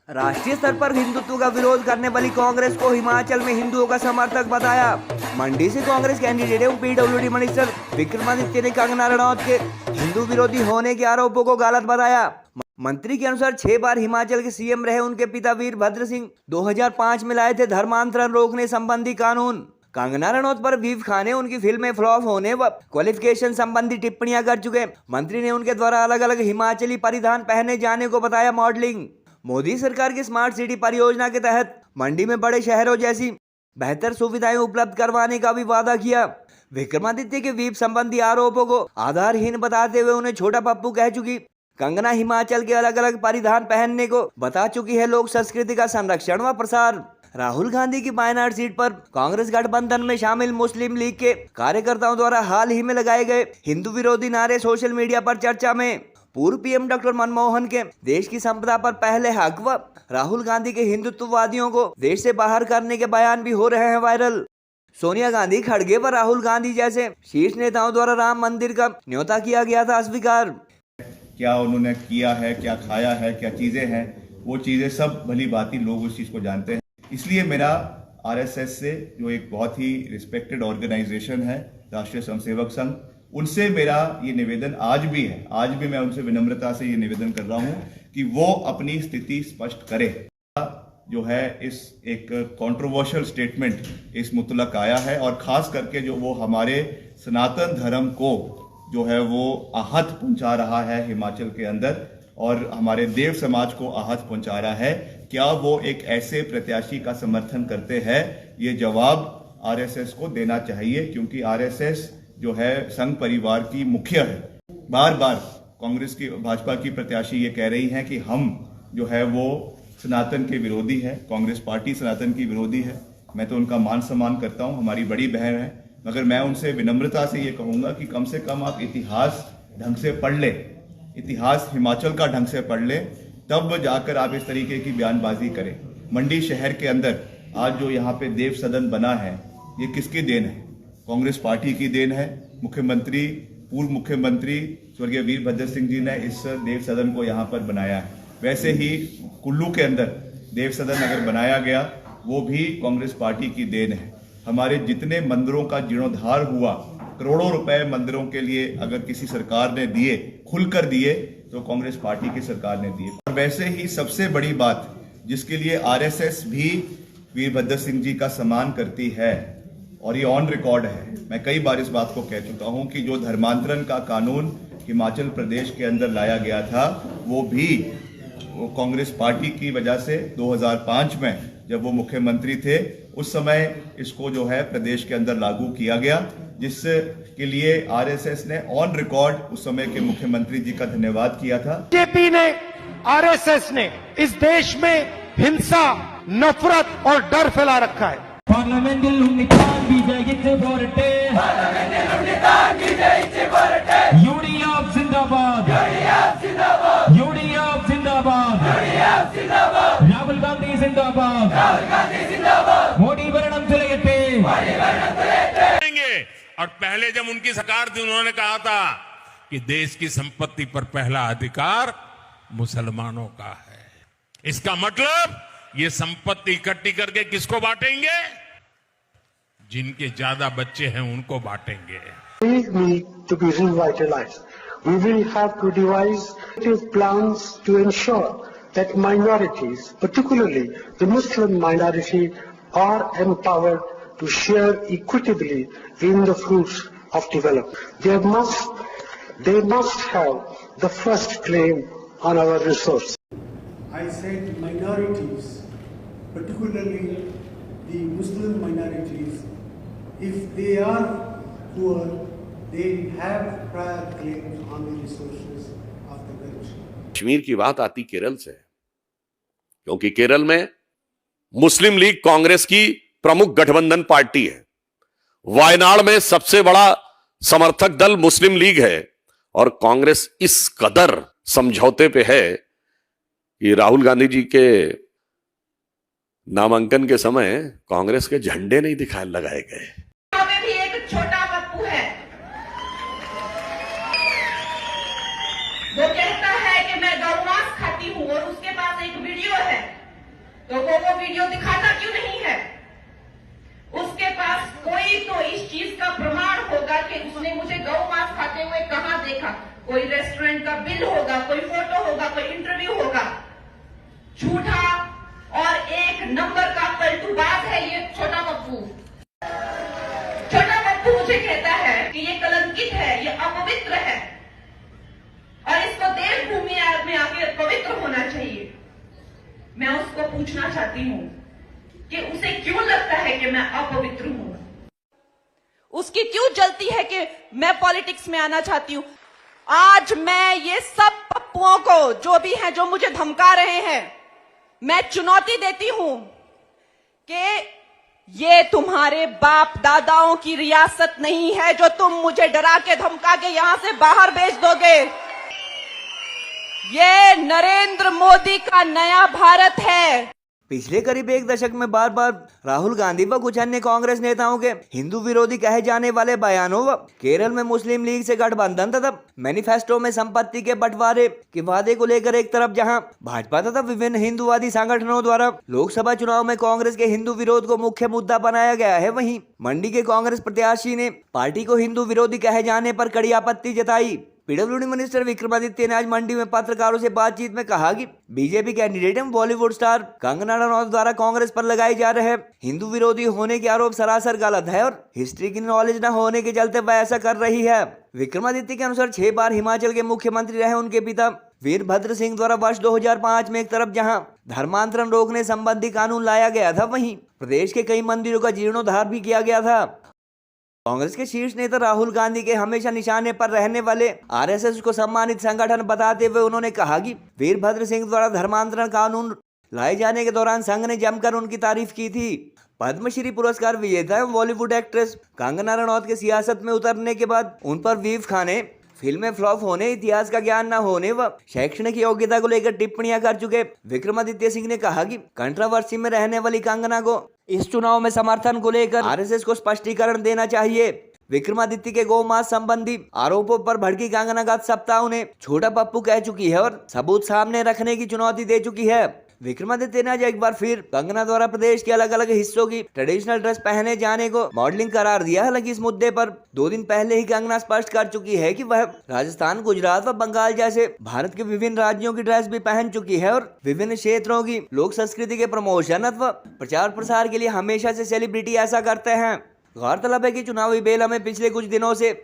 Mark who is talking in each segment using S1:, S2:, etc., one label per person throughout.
S1: राष्ट्रीय स्तर पर हिंदुत्व का विरोध करने वाली कांग्रेस को हिमाचल में हिंदुओं का समर्थक बताया। मंडी से कांग्रेस कैंडिडेट एवं पीडब्ल्यूडी मिनिस्टर विक्रमादित्य ने कंगना रणौत के हिंदू विरोधी होने के आरोपों को गलत बताया। मंत्री के अनुसार 6 बार हिमाचल के सीएम रहे उनके पिता वीरभद्र सिंह 2005 में लाए थे धर्मांतरण रोकने संबंधी कानून। कंगना रनौत पर वीव खान ने उनकी फिल्में फ्लॉप होने व क्वालिफिकेशन संबंधी टिप्पणियां कर चुके। मंत्री ने उनके द्वारा अलग अलग हिमाचली परिधान पहने जाने को बताया मॉडलिंग। मोदी सरकार की स्मार्ट सिटी परियोजना के तहत मंडी में बड़े शहरों जैसी बेहतर सुविधाएं उपलब्ध करवाने का भी वादा किया। विक्रमादित्य के वीव संबंधी आरोपों को आधारहीन बताते हुए उन्हें छोटा पप्पू कह चुकी। कंगना हिमाचल के अलग अलग परिधान पहनने को बता चुकी है लोक संस्कृति का संरक्षण व प्रसार। राहुल गांधी की वायनाड सीट पर कांग्रेस गठबंधन में शामिल मुस्लिम लीग के कार्यकर्ताओं द्वारा हाल ही में लगाए गए हिंदू विरोधी नारे सोशल मीडिया पर चर्चा में। पूर्व पीएम डॉक्टर मनमोहन के देश की संपदा पर पहले हक व राहुल गांधी के हिंदुत्ववादियों को देश से बाहर करने के बयान भी हो रहे हैं वायरल। सोनिया गांधी, खड़गे व राहुल गांधी जैसे शीर्ष नेताओं द्वारा राम मंदिर का न्योता किया गया था अस्वीकार।
S2: क्या उन्होंने किया है, क्या खाया है, क्या चीजें हैं, वो चीजें सब भली भांति लोग उस चीज को जानते हैं। इसलिए मेरा आरएसएस से, जो एक बहुत ही रिस्पेक्टेड ऑर्गेनाइजेशन है, राष्ट्रीय स्वयंसेवक संघ, उनसे मेरा ये निवेदन आज भी है। आज भी मैं उनसे विनम्रता से ये निवेदन कर रहा हूं कि वो अपनी स्थिति स्पष्ट करे। जो है इस एक कंट्रोवर्शियल स्टेटमेंट इस मुतलक आया है और खास करके जो वो हमारे सनातन धर्म को जो है वो आहत पहुंचा रहा है हिमाचल के अंदर और हमारे देव समाज को आहत पहुंचा रहा है। क्या वो एक ऐसे प्रत्याशी का समर्थन करते हैं? ये जवाब आरएसएस को देना चाहिए, क्योंकि आरएसएस जो है संघ परिवार की मुखिया है। बार बार कांग्रेस की, भाजपा की प्रत्याशी ये कह रही हैं कि हम जो है वो सनातन के विरोधी है, कांग्रेस पार्टी सनातन की विरोधी है। मैं तो उनका मान सम्मान करता हूं, हमारी बड़ी बहन है, मगर मैं उनसे विनम्रता से ये कहूंगा कि कम से कम आप इतिहास ढंग से पढ़ ले, इतिहास हिमाचल का ढंग से पढ़ ले, तब जाकर आप इस तरीके की बयानबाजी करें। मंडी शहर के अंदर आज जो यहाँ पे देव सदन बना है, ये किसकी देन है? कांग्रेस पार्टी की देन है। मुख्यमंत्री, पूर्व मुख्यमंत्री स्वर्गीय वीरभद्र सिंह जी ने इस देव सदन को यहाँ पर बनाया है। वैसे ही कुल्लू के अंदर देव सदन अगर बनाया गया, वो भी कांग्रेस पार्टी की देन है। हमारे जितने मंदिरों का जीर्णोद्धार हुआ, करोड़ों रुपए मंदिरों के लिए अगर किसी सरकार ने दिए, खुलकर दिए, तो कांग्रेस पार्टी की सरकार ने दिए। और वैसे ही सबसे बड़ी बात जिसके लिए आरएसएस भी वीरभद्र सिंह जी का सम्मान करती है, और ये ऑन रिकॉर्ड है, मैं कई बार इस बात को कह चुका हूं कि जो धर्मांतरण का कानून हिमाचल प्रदेश के अंदर लाया गया था, वो भी कांग्रेस पार्टी की वजह से 2005 में जब वो मुख्यमंत्री थे, उस समय इसको जो है प्रदेश के अंदर लागू किया गया, जिसके लिए आरएसएस ने ऑन रिकॉर्ड उस समय के मुख्यमंत्री जी का धन्यवाद किया था।
S3: बीजेपी ने, आरएसएस ने इस देश में हिंसा, नफरत और डर फैला रखा है। यूडीएफ जिंदाबाद, यूडीएफ जिंदाबाद, राहुल गांधी जिंदाबाद, मोदी वर्णम चलेंगे।
S4: और पहले जब उनकी सरकार थी, उन्होंने कहा था कि देश की संपत्ति पर पहला अधिकार मुसलमानों का है। इसका मतलब ये संपत्ति इकट्ठी करके किसको बांटेंगे? जिनके ज्यादा बच्चे हैं उनको बांटेंगे।
S5: We need to be revitalized. We will have to devise plans to ensure that minorities, particularly the Muslim minority, are empowered to share equitably in the fruits of development. They must have the first claim on our resource.
S6: I said minorities, particularly the Muslim minorities, if they are poor, they have prior claims on the resources of the country.
S7: Kashmir की बात आती केरल से, क्योंकि केरल में मुस्लिम league Congress की प्रमुख गठबंधन party है। वायनाड में सबसे बड़ा समर्थक दल मुस्लिम लीग है और कांग्रेस इस कदर समझौते पे है कि राहुल गांधी जी के नामांकन के समय कांग्रेस के झंडे नहीं दिखाए लगाए गए।
S8: भी एक छोटा पप्पू है, वो कहता है कि मैं गौ मांस खाती हूं, और उसके पास एक वीडियो है तो वो वीडियो दिखाता क्यों नहीं है? उसके पास कोई तो इस चीज का प्रमाण होगा कि उसने मुझे गौ मांस खाते हुए कहां देखा। कोई रेस्टोरेंट का बिल होगा, कोई फोटो होगा, कोई इंटरव्यू होगा। झूठा और एक नंबर का पलटूबाज है ये छोटा पप्पू। छोटा पप्पू मुझे कहता है कि ये कलंकित है, ये अपवित्र है और इसको देवभूमि में आके पवित्र होना चाहिए। मैं उसको पूछना चाहती हूँ कि उसे क्यों लगता है कि मैं अपवित्र हूं? उसकी क्यों जलती है कि मैं पॉलिटिक्स में आना चाहती हूं? आज मैं ये सब पप्पुओं को, जो भी हैं, जो मुझे धमका रहे हैं, मैं चुनौती देती हूं कि ये तुम्हारे बाप दादाओं की रियासत नहीं है जो तुम मुझे डरा के धमका के यहां से बाहर भेज दोगे। ये नरेंद्र मोदी का नया भारत है।
S1: पिछले करीब एक दशक में बार बार राहुल गांधी व कुछ अन्य कांग्रेस नेताओं के हिंदू विरोधी कहे जाने वाले बयानों व केरल में मुस्लिम लीग से गठबंधन तथा मैनिफेस्टो में संपत्ति के बंटवारे के वादे को लेकर एक तरफ जहां भाजपा तथा विभिन्न हिंदूवादी संगठनों द्वारा लोकसभा चुनाव में कांग्रेस के हिंदू विरोध को मुख्य मुद्दा बनाया गया है, वहीं मंडी के कांग्रेस प्रत्याशी ने पार्टी को हिंदू विरोधी कहे जाने पर कड़ी आपत्ति जताई। पीडब्ल्यूडी मिनिस्टर विक्रमादित्य ने आज मंडी में पत्रकारों से बातचीत में कहा कि बीजेपी कैंडिडेट एवं बॉलीवुड स्टार कंगना रनौत द्वारा कांग्रेस पर लगाए जा रहे हिंदू विरोधी होने के आरोप सरासर गलत है और हिस्ट्री की नॉलेज न होने के चलते वह ऐसा कर रही है। विक्रमादित्य के अनुसार 6 बार हिमाचल के मुख्यमंत्री रहे उनके पिता वीरभद्र सिंह द्वारा वर्ष 2005 में एक तरफ जहां धर्मांतरण रोकने संबंधी कानून लाया गया था, वहीं प्रदेश के कई मंदिरों का जीर्णोद्धार भी किया गया था। कांग्रेस के शीर्ष नेता राहुल गांधी के हमेशा निशाने पर रहने वाले आरएसएस को सम्मानित संगठन बताते हुए उन्होंने कहा कि वीरभद्र सिंह द्वारा धर्मांतरण कानून लाए जाने के दौरान संघ ने जमकर उनकी तारीफ की थी। पद्मश्री पुरस्कार विजेता एवं बॉलीवुड एक्ट्रेस कंगना रनौत के सियासत में उतरने के बाद उन पर वीव खाने, फिल्में फ्लॉप होने, इतिहास का ज्ञान न होने व शैक्षणिक योग्यता को लेकर टिप्पणियां कर चुके विक्रमादित्य सिंह ने कहा कि कंट्रोवर्सी में रहने वाली कंगना को इस चुनाव में समर्थन को लेकर आरएसएस को स्पष्टीकरण देना चाहिए। विक्रमादित्य के गौ मांस संबंधी आरोपों पर भड़की कंगना गत सप्ताह उन्हें छोटा पप्पू कह चुकी है और सबूत सामने रखने की चुनौती दे चुकी है। विक्रमादित्य ने आज एक बार फिर कंगना द्वारा प्रदेश के अलग अलग हिस्सों की ट्रेडिशनल ड्रेस पहने जाने को मॉडलिंग करार दिया। हालांकि इस मुद्दे पर 2 दिन पहले ही कंगना स्पष्ट कर चुकी है कि वह राजस्थान, गुजरात व बंगाल जैसे भारत के विभिन्न राज्यों की ड्रेस भी पहन चुकी है और विभिन्न क्षेत्रों की लोक संस्कृति के प्रमोशन अथवा प्रचार प्रसार के लिए हमेशा से सेलिब्रिटी ऐसा करते हैं। गौरतलब है कि चुनावी बेला में पिछले कुछ दिनों से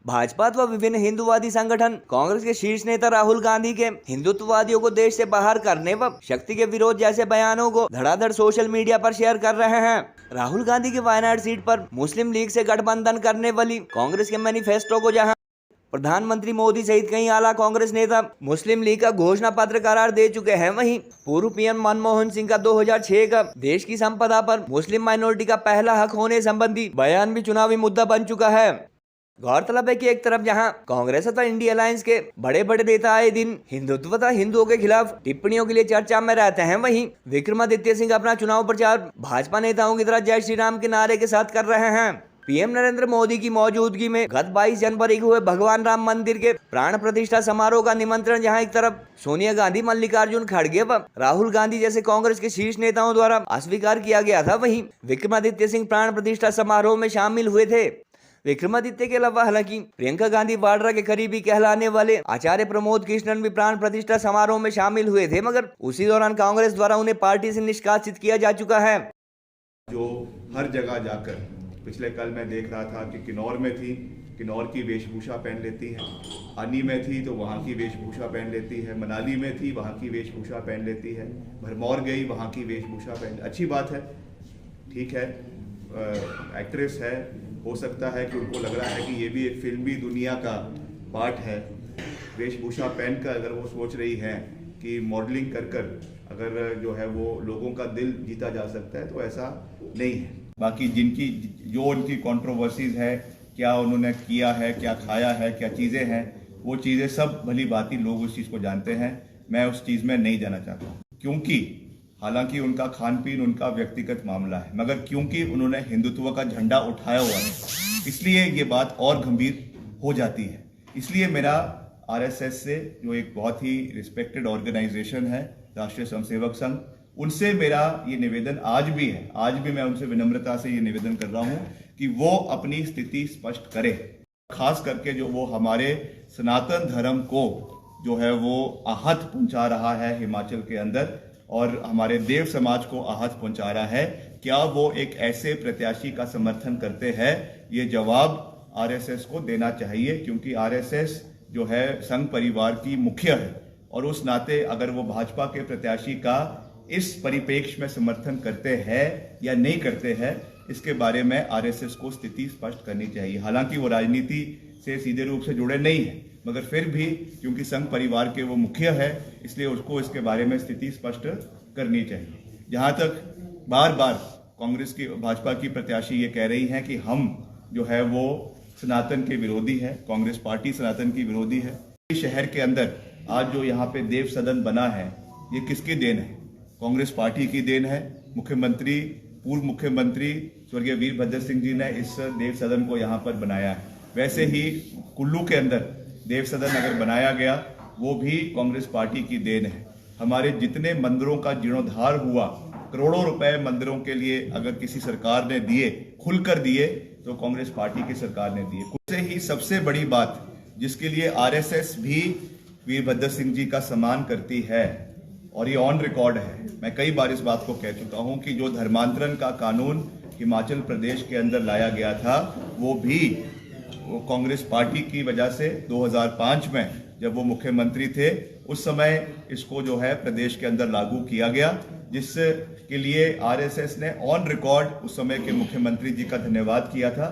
S1: भाजपा व विभिन्न हिंदूवादी संगठन कांग्रेस के शीर्ष नेता राहुल गांधी के हिंदुत्ववादियों को देश से बाहर करने व शक्ति के विरोध जैसे बयानों को धड़ाधड़ सोशल मीडिया पर शेयर कर रहे हैं। राहुल गांधी की वायनाड सीट पर मुस्लिम लीग से गठबंधन करने वाली कांग्रेस के मैनिफेस्टो को जहां प्रधानमंत्री मोदी सहित कई आला कांग्रेस नेता मुस्लिम लीग का घोषणा पत्र करार दे चुके हैं, वहीं पूर्व पीएम मनमोहन सिंह का 2006 का देश की संपदा पर मुस्लिम माइनॉरिटी का पहला हक होने संबंधी बयान भी चुनावी मुद्दा बन चुका है। गौरतलब है कि एक तरफ जहां कांग्रेस तथा इंडिया अलायंस के बड़े बड़े नेता आए दिन हिंदुत्व तथा हिंदुओं के खिलाफ टिप्पणियों के लिए चर्चा में रहते हैं, वहीं विक्रमादित्य सिंह अपना चुनाव प्रचार भाजपा नेताओं की तरह जय श्री राम के नारे के साथ कर रहे हैं। पीएम नरेंद्र मोदी की मौजूदगी में गत 22 जनवरी को हुए भगवान राम मंदिर के प्राण प्रतिष्ठा समारोह का निमंत्रण जहां एक तरफ सोनिया गांधी, मल्लिकार्जुन खड़गे व राहुल गांधी जैसे कांग्रेस के शीर्ष नेताओं द्वारा अस्वीकार किया गया था, वहीं विक्रमादित्य सिंह प्राण प्रतिष्ठा समारोह में शामिल हुए थे। विक्रमादित्य के अलावा हालांकि प्रियंका गांधी वाड्रा के करीबी कहलाने वाले आचार्य प्रमोद कृष्णन भी प्राण प्रतिष्ठा समारोह में शामिल हुए थे, मगर उसी दौरान कांग्रेस द्वारा उन्हें पार्टी से निष्कासित किया जा चुका है।
S2: जो हर जगह जाकर, पिछले कल मैं देख रहा था कि किन्नौर में थी, किन्नौर की वेशभूषा पहन लेती है, अनी में थी तो वहाँ की वेशभूषा पहन लेती है, मनाली में थी वहाँ की वेशभूषा पहन लेती है, भरमौर गई वहाँ की वेशभूषा पहन। अच्छी बात है, ठीक है, एक्ट्रेस है, हो सकता है कि उनको लग रहा है कि ये भी एक फिल्मी दुनिया का पार्ट है। वेशभूषा पहनकर अगर वो सोच रही हैं कि मॉडलिंग कर अगर जो है वो लोगों का दिल जीता जा सकता है, तो ऐसा नहीं है। बाकी जिनकी जो उनकी कंट्रोवर्सीज है, क्या उन्होंने किया है, क्या खाया है, क्या चीज़ें हैं, वो चीज़ें सब भली भांति लोग उस चीज़ को जानते हैं। मैं उस चीज़ में नहीं जाना चाहता, क्योंकि हालांकि उनका खान पीन उनका व्यक्तिगत मामला है, मगर क्योंकि उन्होंने हिंदुत्व का झंडा उठाया हुआ है, इसलिए ये बात और गंभीर हो जाती है। इसलिए मेरा आरएसएस से, जो एक बहुत ही रिस्पेक्टेड ऑर्गेनाइजेशन है, राष्ट्रीय स्वयंसेवक संघ, उनसे मेरा ये निवेदन आज भी है, आज भी मैं उनसे विनम्रता से ये निवेदन कर रहा हूं कि वो अपनी स्थिति स्पष्ट करें। खास करके जो वो हमारे सनातन धर्म को जो है वो आहत पहुंचा रहा है हिमाचल के अंदर, और हमारे देव समाज को आहत पहुंचा रहा है, क्या वो एक ऐसे प्रत्याशी का समर्थन करते हैं? ये जवाब आरएसएस को देना चाहिए, क्योंकि आरएसएस जो है संघ परिवार की मुखिया है, और उस नाते अगर वो भाजपा के प्रत्याशी का इस परिप्रेक्ष्य में समर्थन करते हैं या नहीं करते हैं, इसके बारे में आरएसएस को स्थिति स्पष्ट करनी चाहिए। हालांकि वो राजनीति से सीधे रूप से जुड़े नहीं है, मगर फिर भी क्योंकि संघ परिवार के वो मुखिया है, इसलिए उसको इसके बारे में स्थिति स्पष्ट करनी चाहिए। जहां तक बार बार कांग्रेस की भाजपा की प्रत्याशी ये कह रही हैं कि हम जो है वो सनातन के विरोधी है, कांग्रेस पार्टी सनातन की विरोधी है। शहर के अंदर आज जो यहाँ पे देव सदन बना है, ये किसकी देन है? कांग्रेस पार्टी की देन है। मुख्यमंत्री, पूर्व मुख्यमंत्री स्वर्गीय वीरभद्र सिंह जी ने इस देव सदन को यहाँ पर बनाया है। वैसे ही कुल्लू के अंदर देव सदन अगर बनाया गया, वो भी कांग्रेस पार्टी की देन है। हमारे जितने मंदिरों का जीर्णोद्धार हुआ, करोड़ों रुपए मंदिरों के लिए अगर किसी सरकार ने दिए, खुलकर दिए, तो कांग्रेस पार्टी की सरकार ने दिए। उससे ही सबसे बड़ी बात जिसके लिए आरएसएस भी वीरभद्र सिंह जी का सम्मान करती है, और ये ऑन रिकॉर्ड है, मैं कई बार इस बात को कह चुका हूं कि जो धर्मांतरण का कानून हिमाचल प्रदेश के अंदर लाया गया था, वो भी कांग्रेस पार्टी की वजह से 2005 में जब वो मुख्यमंत्री थे, उस समय इसको जो है प्रदेश के अंदर लागू किया गया, जिसके लिए आरएसएस ने ऑन रिकॉर्ड उस समय के मुख्यमंत्री जी का धन्यवाद किया था।